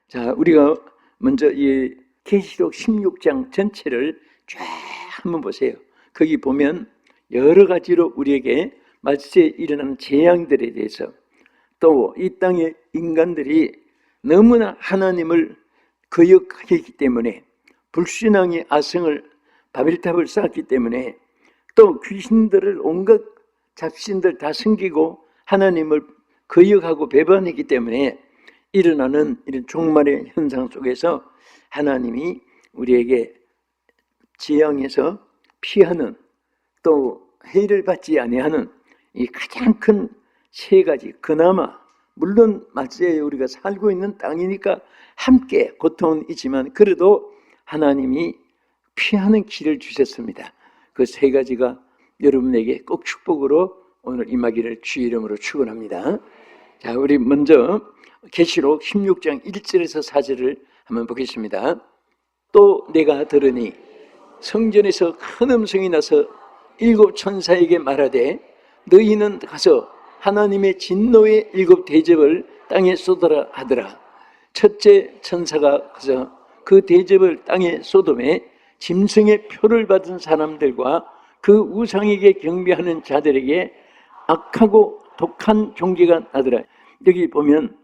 자, 우리가 먼저 이 계시록 16장 전체를 쫙 한번 보세요. 거기 보면 여러 가지로 우리에게 말세에 일어나는 재앙들에 대해서, 또 이 땅의 인간들이 너무나 하나님을 거역하기 때문에, 불신앙의 아성을 바벨탑을 쌓았기 때문에, 또 귀신들을 온갖 잡신들 다 섬기고 하나님을 거역하고 배반했기 때문에 일어나는 이런 종말의 현상 속에서 하나님이 우리에게 재앙에서 피하는, 또 해를 받지 아니하는 이 가장 큰 세 가지, 그나마 물론 말세에 우리가 살고 있는 땅이니까 함께 고통은 있지만 그래도 하나님이 피하는 길을 주셨습니다. 그 세 가지가 여러분에게 꼭 축복으로 오늘 임하기를 주의 이름으로 축원합니다. 자, 우리 먼저 계시록 16장 1절에서 4절을 한번 보겠습니다. 또 내가 들으니 성전에서 큰 음성이 나서 일곱 천사에게 말하되 너희는 가서 하나님의 진노의 일곱 대접을 땅에 쏟아라 하더라. 첫째 천사가 가서 그 대접을 땅에 쏟음에 짐승의 표를 받은 사람들과 그 우상에게 경배하는 자들에게 악하고 독한 종기가 나더라. 여기 보면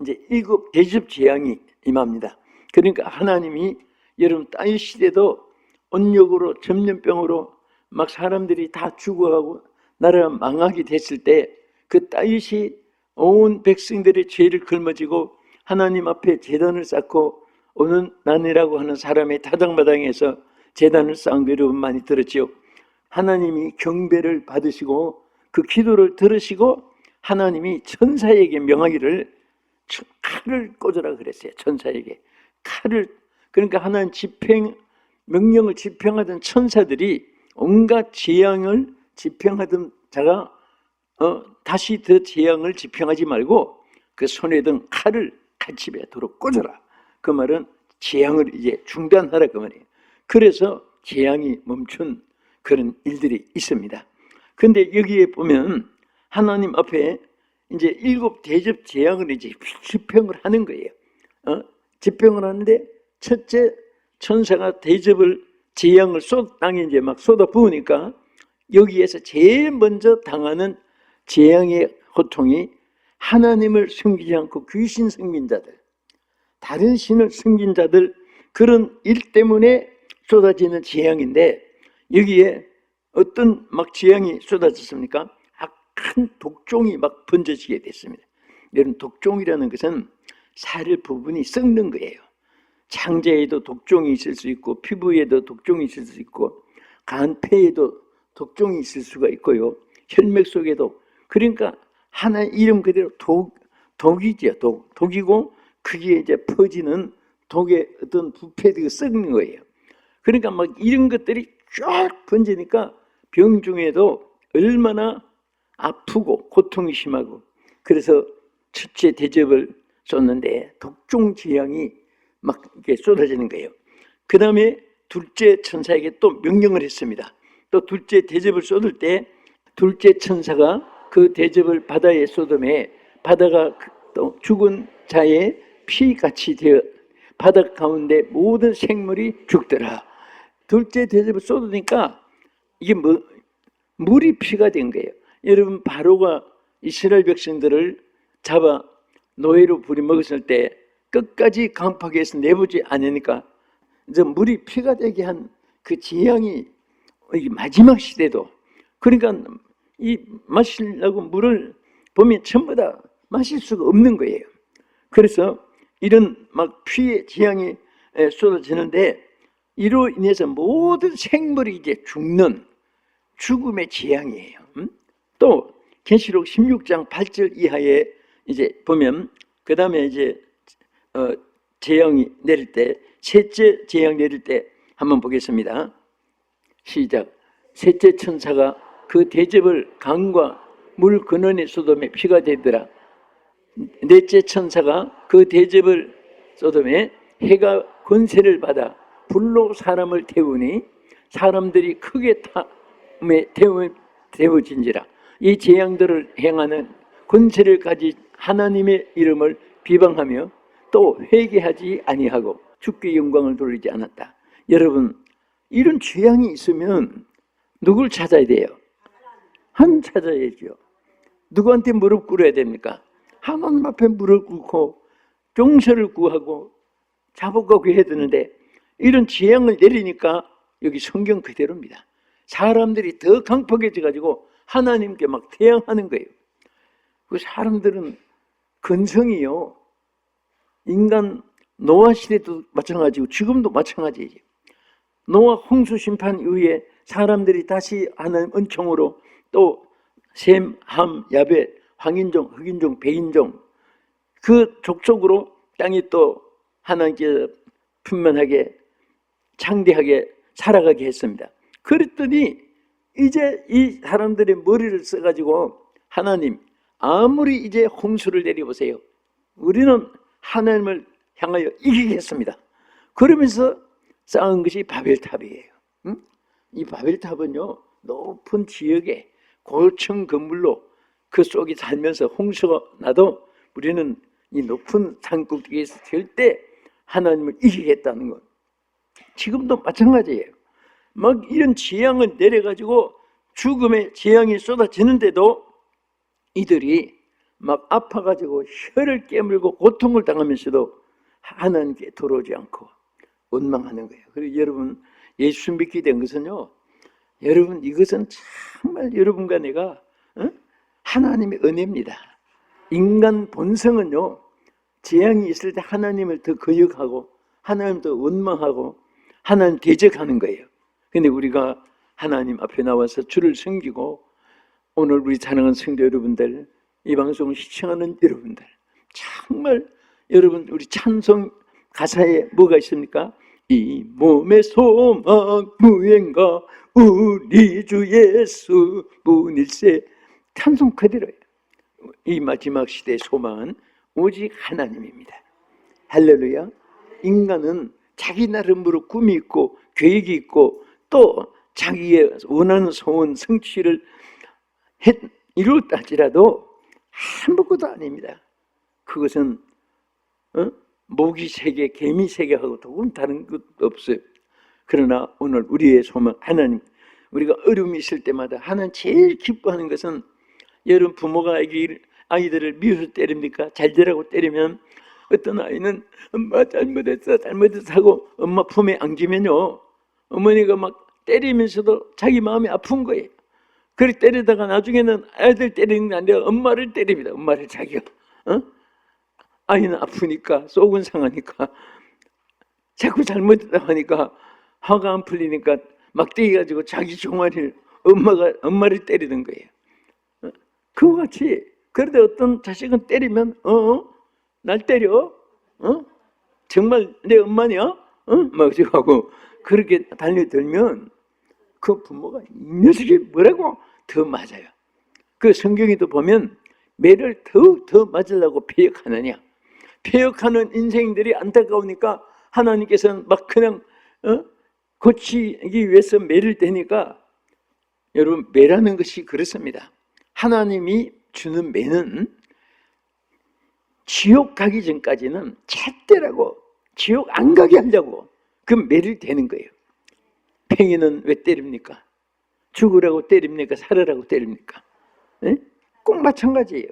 이제 일곱 대접 재앙이 임합니다. 그러니까 하나님이 여러분 따위 시대도 온역으로 전염병으로 막 사람들이 다 죽어가고 나라가 망하게 됐을 때 그 따윗이 온 백성들의 죄를 걸머지고 하나님 앞에 제단을 쌓고 오는 난이라고 하는 사람의 타당마당에서 제단을 쌓은 거 여러분 많이 들었죠. 하나님이 경배를 받으시고 그 기도를 들으시고 하나님이 천사에게 명하기를 칼을 꽂으라 그랬어요. 천사에게 칼을. 그러니까 하나님 명령을 집행하던 천사들이 온갖 재앙을 집행하던 자가 다시 더 재앙을 집행하지 말고 그 손에 든 칼을 칼집에 도로 꽂아라. 그 말은 재앙을 이제 중단하라 그 말이에요. 그래서 재앙이 멈춘 그런 일들이 있습니다. 근데 여기에 보면 하나님 앞에 이제 일곱 대접 재앙을 이제 집행을 하는 거예요. 집행을 하는데 첫째 천사가 대접을 재앙을 땅에 이제 막 쏟아 부으니까 여기에서 제일 먼저 당하는 재앙의 고통이 하나님을 섬기지 않고 귀신 섬긴 자들, 다른 신을 섬긴 자들, 그런 일 때문에 쏟아지는 재앙인데, 여기에 어떤 막 재앙이 쏟아졌습니까? 악한 독종이 막 번져지게 됐습니다. 여러분, 독종이라는 것은 살 부분이 썩는 거예요. 창자에도 독종이 있을 수 있고, 피부에도 독종이 있을 수 있고, 간폐에도 독종이 있을 수가 있고요, 혈맥 속에도. 그러니까 하나의 이름 그대로 독이죠. 독이고 그게 이제 퍼지는 독의 어떤 부패가 썩는 거예요. 그러니까 막 이런 것들이 쫙 번지니까 병 중에도 얼마나 아프고 고통이 심하고, 그래서 첫째 대접을 쏟는데 독종 재앙이 막 이렇게 쏟아지는 거예요. 그 다음에 둘째 천사에게 또 명령을 했습니다. 또 둘째 대접을 쏟을 때 둘째 천사가 그 대접을 바다에 쏟음에 바다가 또 죽은 자의 피같이 되어 바다 가운데 모든 생물이 죽더라. 둘째 대접을 쏟으니까 이게 물이 피가 된 거예요. 여러분, 바로가 이스라엘 백성들을 잡아 노예로 부려먹었을 때 끝까지 강팍해서 내보지 않으니까 이제 물이 피가 되게 한 그 재앙이 마지막 시대도, 그러니까 이 마시려고 물을 보면 전부 다 마실 수가 없는 거예요. 그래서 이런 막 피의 재앙이 쏟아지는데 이로 인해서 모든 생물이 이제 죽는 죽음의 재앙이에요. 또 계시록 16장 8절 이하에 이제 보면 그 다음에 이제 재앙이 내릴 때, 셋째 재앙 내릴 때 한번 보겠습니다. 시작. 셋째 천사가 그 대접을 강과 물 근원의 소돔에 피가 되더라. 넷째 천사가 그 대접을 소돔에 해가 권세를 받아 불로 사람을 태우니 사람들이 크게 태워진지라. 이 재앙들을 행하는 권세를 가진 하나님의 이름을 비방하며 또 회개하지 아니하고 주께 영광을 돌리지 않았다. 여러분, 이런 죄악이 있으면 누굴 찾아야 돼요? 하나님 찾아야죠. 누구한테 무릎 꿇어야 됩니까? 하나님 앞에 무릎 꿇고 용서를 구하고 자복하고 해야 되는데, 이런 재앙을 내리니까 여기 성경 그대로입니다. 사람들이 더 강팍해져 가지고 하나님께 막 태양하는 거예요. 그 사람들은 근성이요, 인간 노아 시대도 마찬가지고 지금도 마찬가지예요. 노아 홍수 심판 이후에 사람들이 다시 하나님 은총으로 또 셈, 함, 야벳, 황인종, 흑인종, 백인종 그 족속으로 땅이 또 하나님께 풍만하게 창대하게 살아가게 했습니다. 그랬더니 이제 이 사람들의 머리를 써가지고 하나님, 아무리 이제 홍수를 내려보세요, 우리는 하나님을 향하여 이기겠습니다. 그러면서 쌓은 것이 바벨탑이에요. 이 바벨탑은요, 높은 지역에 고층 건물로 그 속에 살면서 홍수가 나도 우리는 이 높은 산꼭대기에서 절대 하나님을 이기겠다는 것. 지금도 마찬가지예요. 막 이런 재앙을 내려가지고 죽음의 재앙이 쏟아지는데도 이들이 막 아파가지고 혀를 깨물고 고통을 당하면서도 하나님께 돌아오지 않고 원망하는 거예요. 그리고 여러분, 예수 믿게 된 것은요, 여러분, 이것은 정말 여러분과 내가 하나님의 은혜입니다. 인간 본성은요, 재앙이 있을 때 하나님을 더 거역하고 하나님 더 원망하고 하나님 대적하는 거예요. 근데 우리가 하나님 앞에 나와서 주를 섬기고, 오늘 우리 찬양하는 성도 여러분들, 이 방송을 시청하는 여러분들, 정말 여러분, 우리 찬송 가사에 뭐가 있습니까? 이 몸의 소망 무엔가 우리 주 예수 분일세. 찬송 그대로예요. 이 마지막 시대의 소망은 오직 하나님입니다. 할렐루야. 인간은 자기 나름으로 꿈이 있고 계획이 있고 또 자기의 원하는 소원 성취를 이루었다 할지라도 아무것도 아닙니다. 그것은 모기 세계, 개미 세계하고 조금 다른 것도 없어요. 그러나 오늘 우리의 소망 하나님, 우리가 어려움이 있을 때마다 하나님 제일 기뻐하는 것은, 여러분 부모가 아이들을 미워서 때립니까? 잘 되라고 때리면 어떤 아이는 엄마 잘못했어 하고 엄마 품에 안기면요, 어머니가 막 때리면서도 자기 마음이 아픈 거예요. 그렇게 때리다가 나중에는 아이들 때리는 게 아니라 엄마를 때립니다. 엄마를 자기가. 아이는 아프니까, 속은 상하니까, 자꾸 잘못했다고 하니까 화가 안 풀리니까 막대기 가지고 자기 종아리를 엄마를 때리는 거예요. 그와 같이, 그런데 어떤 자식은 때리면 날 때려? 정말 내 엄마냐? 막 하고 그렇게 달려들면 그 부모가 이 녀석이 뭐라고 더 맞아요. 그 성경에도 보면 매를 더 맞으려고 폐역하느냐, 폐역하는 인생들이 안타까우니까 하나님께서는 막 그냥 고치기 위해서 매를 대니까, 여러분, 매라는 것이 그렇습니다. 하나님이 주는 매는 지옥 가기 전까지는 잣대라고, 지옥 안 가게 하려고 그 매를 대는 거예요. 팽이는 왜 때립니까? 죽으라고 때립니까? 살으라고 때립니까? 에? 꼭 마찬가지예요.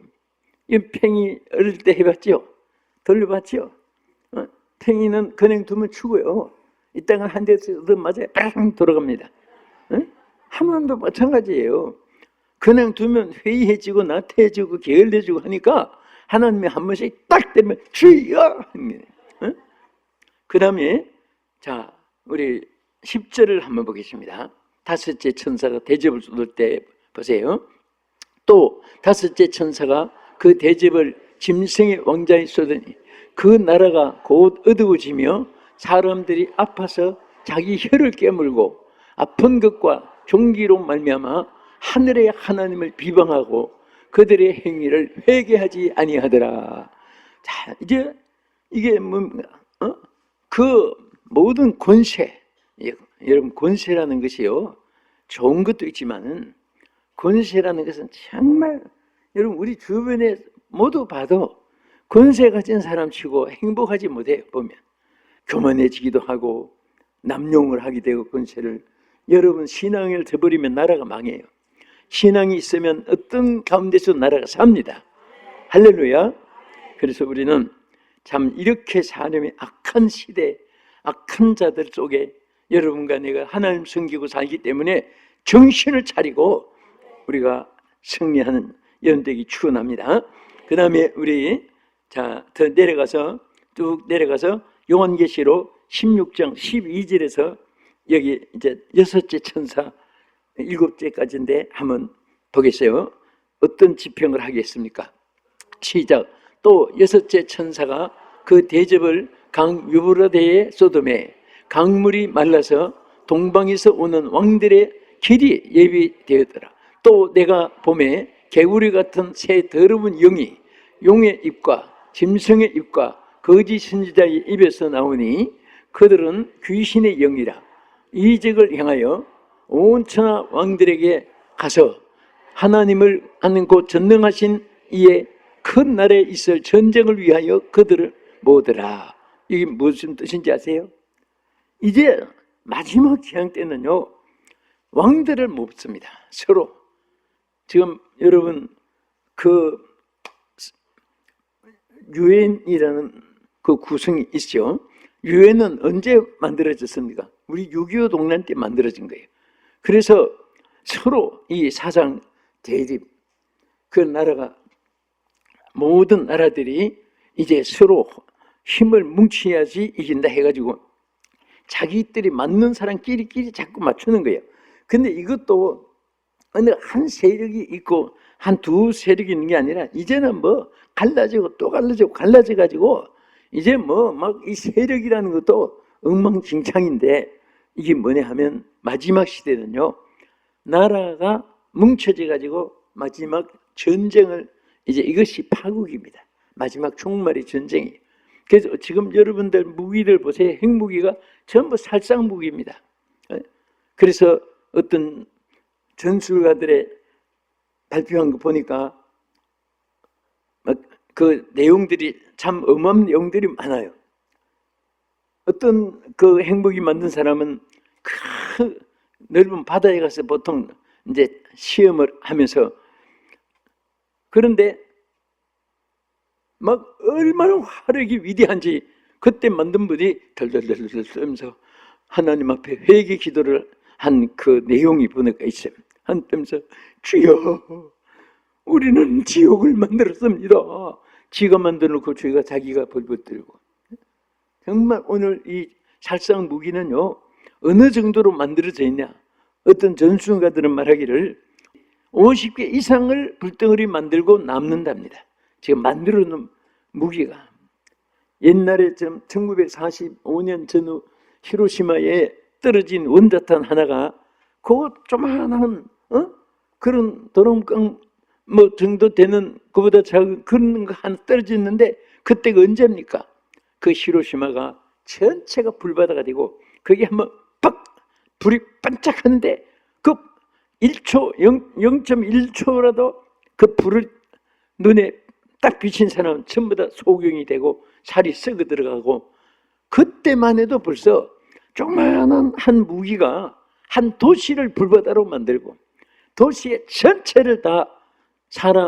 이 팽이 어릴 때 해봤죠? 돌려봤죠? 팽이는 그냥 두면 죽어요. 이따가 한 대에서 얻어 맞아야 빵 돌아갑니다. 하나님도 마찬가지예요. 그냥 두면 회의해지고 나태해지고 게을러지고 하니까 하나님이 한 번씩 딱 때리면 주여! 그 다음에 자, 우리 10절을 한번 보겠습니다. 다섯째 천사가 대접을 쏟을 때 보세요. 또 다섯째 천사가 그 대접을 짐승의 왕자에 쏟으니 그 나라가 곧 어두워지며 사람들이 아파서 자기 혀를 깨물고 아픈 것과 종기로 말미암아 하늘의 하나님을 비방하고 그들의 행위를 회개하지 아니하더라. 자, 이제 이게 뭡니까? 그 모든 권세, 여러분, 권세라는 것이요, 좋은 것도 있지만은 권세라는 것은 정말 여러분 우리 주변에 모두 봐도 권세 가진 사람 치고 행복하지 못해요. 보면 교만해지기도 하고 남용을 하게 되고 권세를. 여러분 신앙을 저버리면 나라가 망해요. 신앙이 있으면 어떤 가운데서 나라가 삽니다. 할렐루야. 그래서 우리는 참 이렇게 사람의 악한 시대, 악한 자들 속에 여러분과 내가 하나님 섬기고 살기 때문에 정신을 차리고 우리가 승리하는 연대기 축원합니다. 그 다음에 우리 더 내려가서 쭉 내려가서 요한계시록 16장 12절에서 여기 이제 여섯째 천사 일곱째까지인데 한번 보겠어요. 어떤 지평을 하겠습니까? 시작. 또 여섯째 천사가 그 대접을 강 유브라데의 소돔에 강물이 말라서 동방에서 오는 왕들의 길이 예비되었더라. 또 내가 봄에 개구리 같은 새 더러운 영이 용의 입과 짐승의 입과 거짓 선지자의 입에서 나오니 그들은 귀신의 영이라. 이적을 향하여 온 천하 왕들에게 가서 하나님을 아는 곧 전능하신 이의 큰 날에 있을 전쟁을 위하여 그들을 모으더라. 이게 무슨 뜻인지 아세요? 이제 마지막 재앙 때는요, 왕들을 모읍니다. 서로. 지금 여러분 그 유엔이라는 그 구성이 있죠. 유엔은 언제 만들어졌습니까? 우리 6.25 동란 때 만들어진 거예요. 그래서 서로 이 사상 대립, 그 나라가 모든 나라들이 이제 서로 힘을 뭉쳐야지 이긴다 해가지고 자기들이 맞는 사람끼리 자꾸 맞추는 거예요. 근데 이것도 어느 한 세력이 있고 한 두 세력이 있는 게 아니라 이제는 뭐 갈라지고 또 갈라지고 갈라져가지고 이제 뭐 막 이 세력이라는 것도 엉망진창인데 이게 뭐냐 하면 마지막 시대는요, 나라가 뭉쳐져 가지고 마지막 전쟁을 이제 이것이 파국입니다. 마지막 종말의 전쟁이. 그래서 지금 여러분들 무기를 보세요. 핵무기가 전부 살상무기입니다. 그래서 어떤 전술가들의 발표한 거 보니까 그 내용들이 참 어마어마한 내용들이 많아요. 어떤 그 핵무기 만든 사람은 그 넓은 바다에 가서 보통 이제 시험을 하면서, 그런데 막 얼마나 화력이 위대한지 그때 만든 분이 덜덜덜덜 떨면서 하나님 앞에 회개 기도를 한 그 내용이 보니까 있어요. 한때면서 주여, 우리는 지옥을 만들었습니다. 지가 만들어놓고 주가 자기가 벌벌들고. 정말 오늘 이 살상 무기는요, 어느 정도로 만들어져 있냐. 어떤 전술가들은 말하기를 50개 이상을 불덩어리 만들고 남는답니다. 지금 만들어 놓은 무기가. 옛날에 1945년 전후 히로시마에 떨어진 원자탄 하나가 그 조만한 그런 도롱강 뭐 정도 되는 그보다 작은 그런 거 하나 떨어졌는데 그때가 언제입니까? 그 히로시마가 전체가 불바다가 되고 거기 한번 빡 불이 반짝하는데 그 1초 0.1초라도 그 불을 눈에 딱 비친 사람은 전부 다 소경이 되고 살이 썩어 들어가고, 그때만 해도 벌써 조그마한 한 무기가 한 도시를 불바다로 만들고 도시의 전체를 다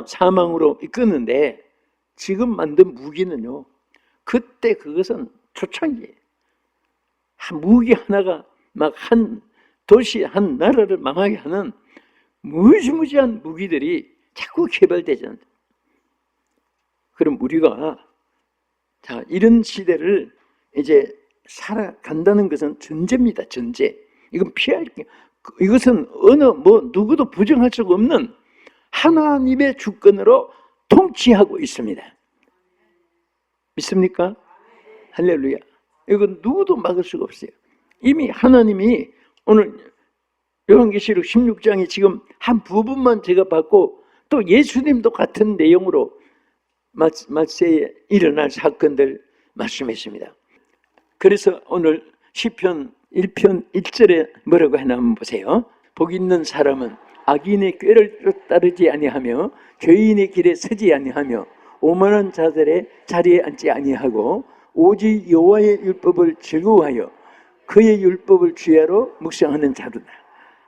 사망으로 이끄는데, 지금 만든 무기는요, 그때 그것은 초창기예요. 한 무기 하나가 막 한 도시, 한 나라를 망하게 하는 무지무지한 무기들이 자꾸 개발되잖아요. 그럼 우리가 자, 이런 시대를 이제 살아간다는 것은 전제입니다. 전제. 이건 피할 게, 이것은 어느 누구도 부정할 수가 없는 하나님의 주권으로 통치하고 있습니다. 믿습니까? 할렐루야. 이건 누구도 막을 수가 없어요. 이미 하나님이 오늘 요한계시록 16장이 지금 한 부분만 제가 봤고, 또 예수님도 같은 내용으로 말세에 일어날 사건들 말씀했습니다. 그래서 오늘 시편 1편 1절에 뭐라고 하나 한번 보세요. 복 있는 사람은 악인의 꾀를 따르지 아니하며 죄인의 길에 서지 아니하며 오만한 자들의 자리에 앉지 아니하고 오직 여호와의 율법을 즐거워하여 그의 율법을 주야로 묵상하는 자로다.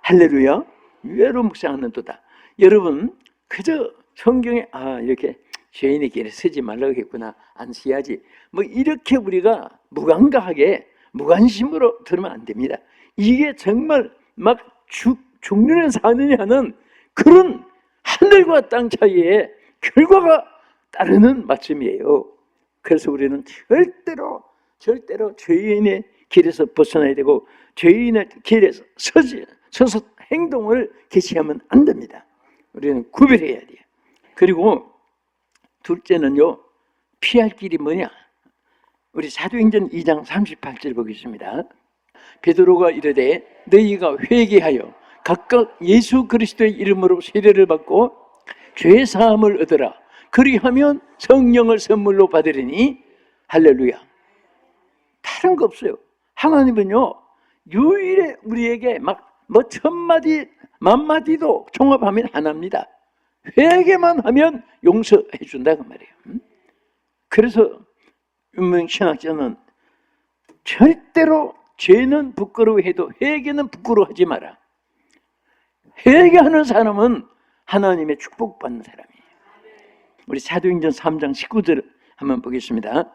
할렐루야. 주야로 묵상하는도다. 여러분 그저 성경에 이렇게 죄인의 길에 서지 말라고 했구나, 안 서야지, 뭐 이렇게 우리가 무감각하게 무관심으로 들으면 안 됩니다. 이게 정말 막 죽느냐 사느냐는 그런 하늘과 땅 사이에 결과가 따르는 말씀이에요. 그래서 우리는 절대로 죄인의 길에서 벗어나야 되고 죄인의 길에서 서서 행동을 개시하면 안 됩니다. 우리는 구별해야 돼요. 그리고 둘째는요, 피할 길이 뭐냐? 우리 사도행전 2장 38절 보겠습니다. 베드로가 이르되 너희가 회개하여 각각 예수 그리스도의 이름으로 세례를 받고 죄 사함을 얻으라. 그리하면 성령을 선물로 받으리니. 할렐루야. 다른 거 없어요. 하나님은요 유일에 우리에게 막 뭐 천마디 만마디도 종합하면 하나입니다. 회개만 하면 용서해 준다고 말이에요. 그래서 윤명신학자는 절대로 죄는 부끄러워해도 회개는 부끄러워하지 마라. 회개하는 사람은 하나님의 축복받는 사람이에요. 우리 사도행전 3장 19절 한번 보겠습니다.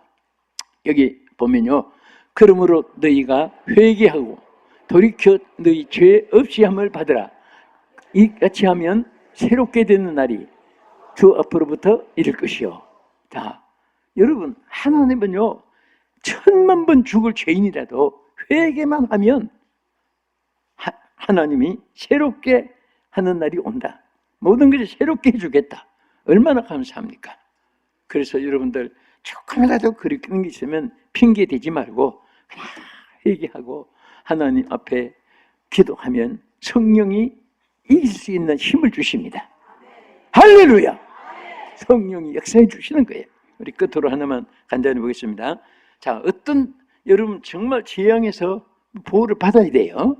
여기 보면요, 그러므로 너희가 회개하고 돌이켜 너희 죄 없이 함을 받으라. 이같이 하면 새롭게 되는 날이 주 앞으로부터 이를 것이요. 자, 여러분 하나님은요 1000만 번 죽을 죄인이라도 회개만 하면 하나님이 새롭게 하는 날이 온다. 모든 것이 새롭게 해주겠다. 얼마나 감사합니까? 그래서 여러분들 조금이라도 그리는 게 있으면 핑계 대지 말고 그냥 회개하고 하나님 앞에 기도하면 성령이 이길 수 있는 힘을 주십니다. 할렐루야. 성령이 역사해 주시는 거예요. 우리 끝으로 하나만 간단히 보겠습니다. 자, 어떤 여러분 정말 재앙에서 보호를 받아야 돼요.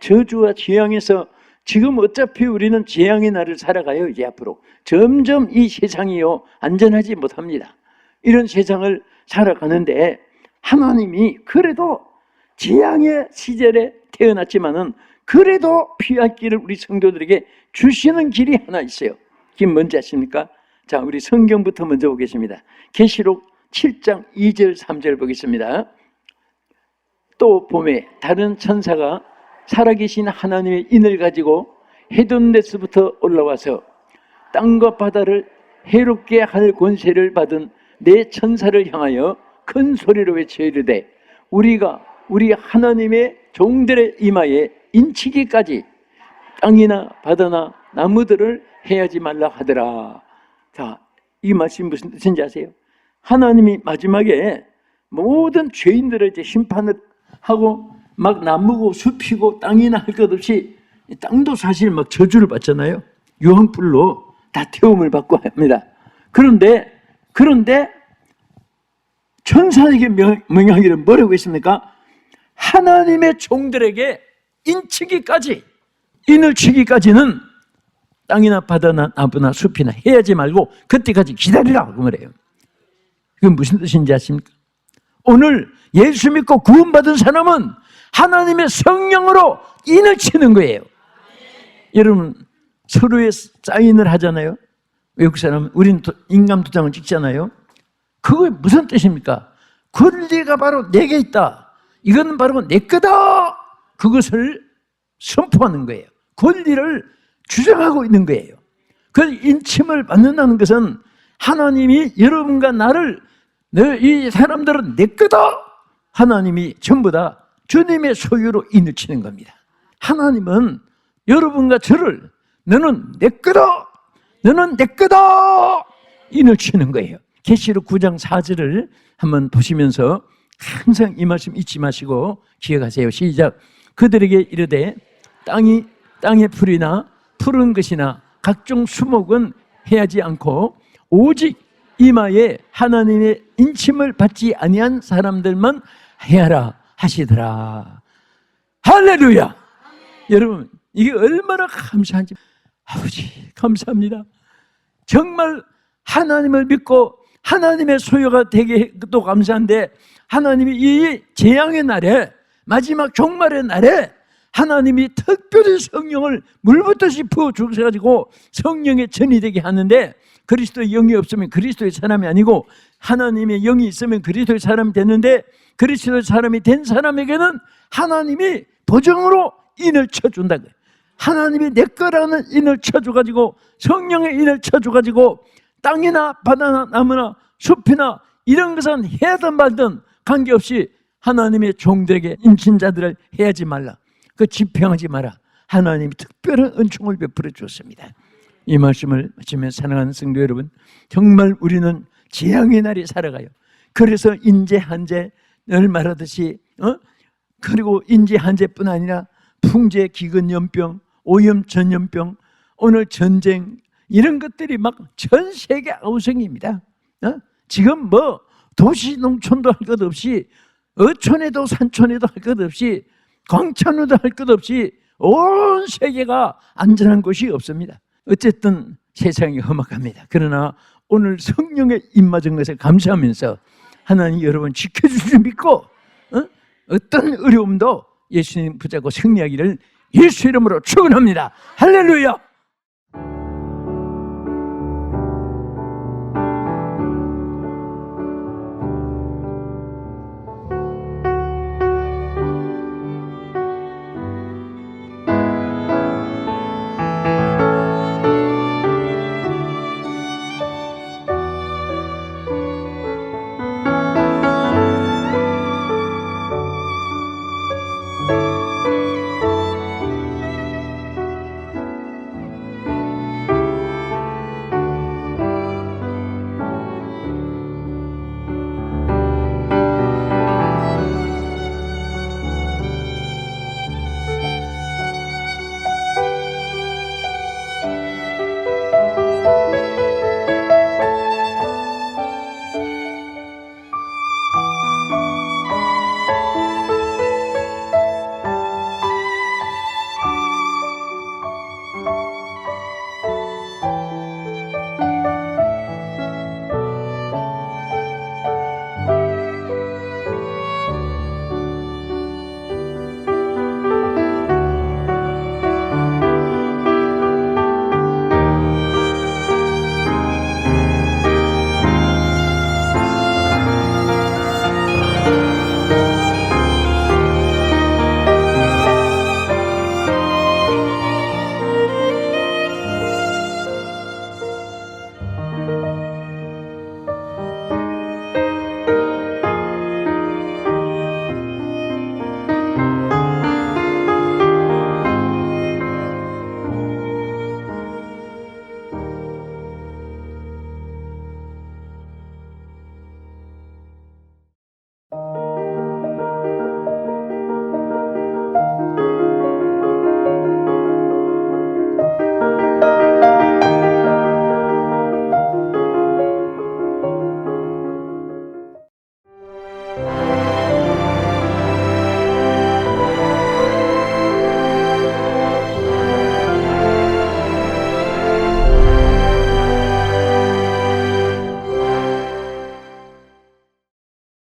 저주와 재앙에서 지금 어차피 우리는 재앙의 날을 살아가요. 이제 앞으로 점점 이 세상이요 안전하지 못합니다. 이런 세상을 살아가는데 하나님이 그래도 재앙의 시절에 태어났지만은 그래도 피할 길을 우리 성도들에게 주시는 길이 하나 있어요. 그게 뭔지 아십니까? 자, 우리 성경부터 먼저 보겠습니다. 계시록 7장 2절 3절 보겠습니다. 또 봄에 다른 천사가 살아계신 하나님의 인을 가지고 헤돈데스부터 올라와서 땅과 바다를 해롭게 할 권세를 받은 네 천사를 향하여 큰 소리로 외쳐 이르되 우리가 우리 하나님의 종들의 이마에 인치기까지 땅이나 바다나 나무들을 해하지 말라 하더라. 자, 이 말씀이 무슨 뜻인지 아세요? 하나님이 마지막에 모든 죄인들을 이제 심판을 하고 막 나무고 숲이고 땅이나 할 것 없이, 땅도 사실 막 저주를 받잖아요. 유황불로 다 태움을 받고 합니다. 그런데 천사에게 명령하기를 뭐라고 했습니까? 하나님의 종들에게 인치기까지, 인을 치기까지는 땅이나 바다나 나무나 숲이나 해야지 말고 그때까지 기다리라 그 말이에요. 그게 무슨 뜻인지 아십니까? 오늘 예수 믿고 구원받은 사람은 하나님의 성령으로 인을 치는 거예요. 여러분 서로의 사인을 하잖아요. 외국 사람은 우리는 인감 도장을 찍잖아요. 그게 무슨 뜻입니까? 권리가 바로 내게 있다. 이건 바로 내 거다. 그것을 선포하는 거예요. 권리를 주장하고 있는 거예요. 그 인침을 받는다는 것은 하나님이 여러분과 나를, 이 사람들은 내 거다. 하나님이 전부 다 주님의 소유로 인을 치는 겁니다. 하나님은 여러분과 저를 너는 내 거다, 너는 내 거다 인을 치는 거예요. 계시록 9장 4절을 한번 보시면서 항상 이 말씀 잊지 마시고 기억하세요. 시작. 그들에게 이르되 땅의 풀이나 푸른 것이나 각종 수목은 해하지 않고 오직 이마에 하나님의 인침을 받지 아니한 사람들만 해하라 하시더라. 할렐루야. 여러분 이게 얼마나 감사한지. 아버지 감사합니다. 정말 하나님을 믿고 하나님의 소유가 되게 또 감사한데, 하나님이 이 재앙의 날에, 마지막 종말의 날에 하나님이 특별히 성령을 물붓듯이 부어주셔가지고 성령의 전이 되게 하는데, 그리스도의 영이 없으면 그리스도의 사람이 아니고 하나님의 영이 있으면 그리스도의 사람이 됐는데, 그리스도의 사람이 된 사람에게는 하나님이 보정으로 인을 쳐준다. 하나님이 내 거라는 인을 쳐줘가지고, 성령의 인을 쳐줘가지고, 땅이나 바다나 나무나 숲이나 이런 것은 해든 말든 관계없이 하나님의 종들에게, 임신자들을 해하지 말라, 그 집행하지 마라. 하나님이 특별한 은총을 베풀어 주었습니다. 이 말씀을 마치면 사랑하는 성도 여러분, 정말 우리는 재앙의 날이 살아가요. 그래서 인재 한재 늘 말하듯이 그리고 인재 한재뿐 아니라 풍재, 기근, 연병, 오염, 전염병, 오늘 전쟁, 이런 것들이 막 전 세계 아우성입니다. 지금 뭐 도시 농촌도 할 것 없이, 어촌에도 산촌에도 할 것 없이, 광천에도 할 것 없이 온 세계가 안전한 곳이 없습니다. 어쨌든 세상이 험악합니다. 그러나 오늘 성령의 임맞은 것에 감사하면서 하나님 여러분 지켜줄 줄 믿고 어떤 어려움도 예수님 붙잡고 승리하기를 예수 이름으로 축원합니다. 할렐루야.